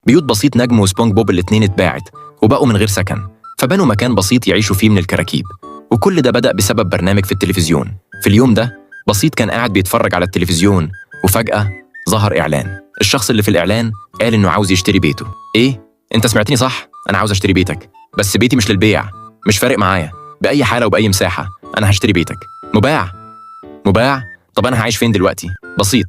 بيوت بسيط نجم وسبونج بوب الاتنين اتباعت وبقوا من غير سكن، فبنوا مكان بسيط يعيشوا فيه من الكراكيب. وكل ده بدأ بسبب برنامج في التلفزيون. في اليوم ده بسيط كان قاعد بيتفرج على التلفزيون وفجأة ظهر إعلان. الشخص اللي في الإعلان قال إنه عاوز يشتري بيته. إيه؟ أنت سمعتني صح؟ أنا عاوز أشتري بيتك، بس بيتي مش للبيع، مش فارق معايا، بأي حالة وبأي مساحة أنا هشتري بيتك. مباع؟ مباع؟ طب أنا هعيش فين دلوقتي؟ بسيط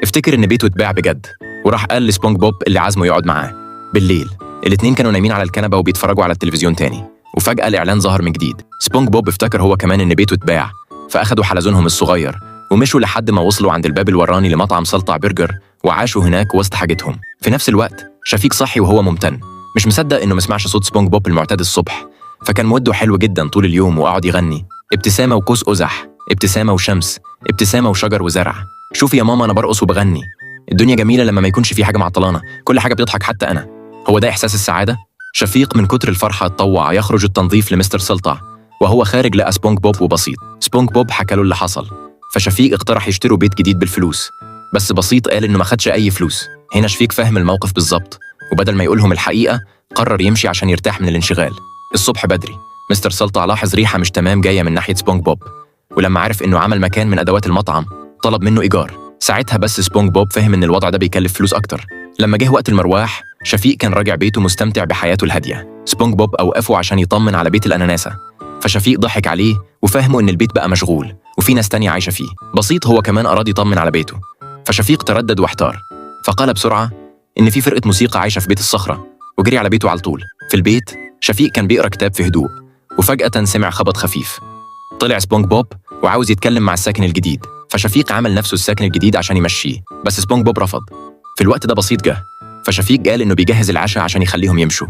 افتكر إن بيته اتباع بجد، وراح قال لسبونج بوب اللي عازمه يقعد معاه. بالليل الاتنين كانوا نايمين على الكنبة وبيتفرجوا على التلفزيون تاني، وفجأة الإعلان ظهر من جديد. سبونج بوب افتكر هو كمان إن بيته اتباع، فأخدوا حلزونهم الصغير ومشوا لحد ما وصلوا عند الباب الوراني لمطعم سلطع برجر، وعاشوا هناك وسط حاجتهم. في نفس الوقت شفيق صحي وهو ممتن، مش مصدق إنه مسمعش صوت سبونج بوب المعتاد الصبح، فكان موده حلو جدا طول اليوم وقعد يغني: ابتسامة وقوس قزح، ابتسامة وشمس، ابتسامة وشجر وزرع. شوفي يا ماما أنا برقص وبغني. الدنيا جميلة لما ما يكونش في حاجة معطلانة، كل حاجة بتضحك حتى أنا. هو ده إحساس السعادة؟ شفيق من كتر الفرحة اتطوع يخرج التنظيف لمستر سلطع، وهو خارج لقى سبونج بوب وبسيط. سبونج بوب حكى له اللي حصل، فشفيق اقترح يشتروا بيت جديد بالفلوس، بس بسيط قال إنه ما خدش أي فلوس. هنا شفيق فهم الموقف بالظبط، وبدل ما يقولهم الحقيقة قرر يمشي عشان يرتاح من الانشغال. الصبح بدري مستر سلطع لاحظ ريحة مش تمام جاية من ناحية سبونج بوب، ولما عرف إنه عمل مكان من أدوات المطعم طلب منه إيجار. ساعتها بس سبونج بوب فهم إن الوضع ده بيكلف فلوس أكتر. لما جه وقت المرواح شفيق كان راجع بيته مستمتع بحياته الهادية. سبونج بوب أوقفه عشان يطمن على بيت الأناناسة، فشفيق ضحك عليه وفهمه إن البيت بقى مشغول وفي ناس تانية عايشة فيه. بسيط هو كمان أراد يطمن على بيته، فشفيق تردد واحتار، فقال بسرعة إن في فرقة موسيقى عايشة في بيت الصخرة، وجري على بيته على طول. في البيت شفيق كان بيقرأ كتاب في هدوء، وفجأة سمع خبط خفيف. طلع سبونج بوب وعاوز يتكلم مع الساكن الجديد، فشفيق عمل نفسه الساكن الجديد عشان يمشيه، بس سبونج بوب رفض. في الوقت ده بسيط جه، فشفيق قال إنه بيجهز العشاء عشان يخليهم يمشوا،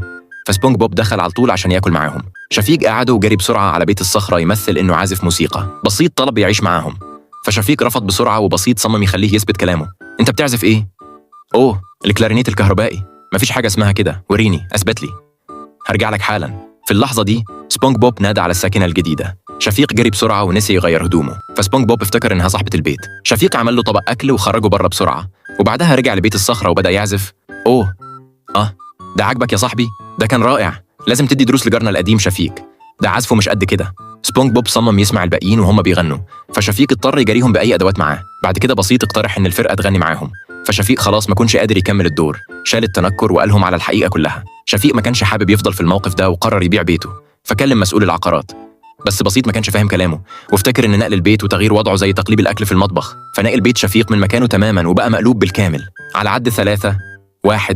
فسبونج بوب دخل على طول عشان ياكل معاهم. شفيق قعده وجري بسرعة على بيت الصخرة يمثل إنه عازف موسيقى. بسيط طلب يعيش معاهم، فشفيق رفض بسرعة، وبسيط صمم يخليه يثبت كلامه. أنت بتعزف إيه؟ أوه الكلارينيت الكهربائي. مفيش حاجة اسمها كده، وريني، أثبت لي. هرجع لك حالا. في اللحظة دي سبونج بوب نادى على الساكنة الجديدة. شفيق جري بسرعة ونسي يغير هدومه، فسبونج بوب افتكر إنها صاحبة البيت. شفيق عمل له طبق أكل وخرجه بره بسرعة، وبعدها رجع لبيت الصخرة وبدأ يعزف. أوه ده عجبك يا صاحبي؟ ده كان رائع، لازم تدي دروس لجارنا القديم شفيق، ده عزفه مش قد كده. سبونج بوب صمم يسمع الباقيين وهم بيغنوا، فشفيق اضطر يجاريهم بأي أدوات معاه. بعد كده بسيط اقترح إن الفرقة تغني معاهم، فشفيق خلاص ما كانش قادر يكمل الدور، شال التنكر وقالهم على الحقيقة كلها. شفيق ما كانش حابب يفضل في الموقف ده وقرر يبيع بيته، فكلم مسؤول العقارات، بس بسيط ما كانش فاهم كلامه وافتكر إن نقل البيت وتغيير وضعه زي تقليب الأكل في المطبخ، فنقل بيت شفيق من مكانه تماما وبقى مقلوب بالكامل. على عد 3، 1،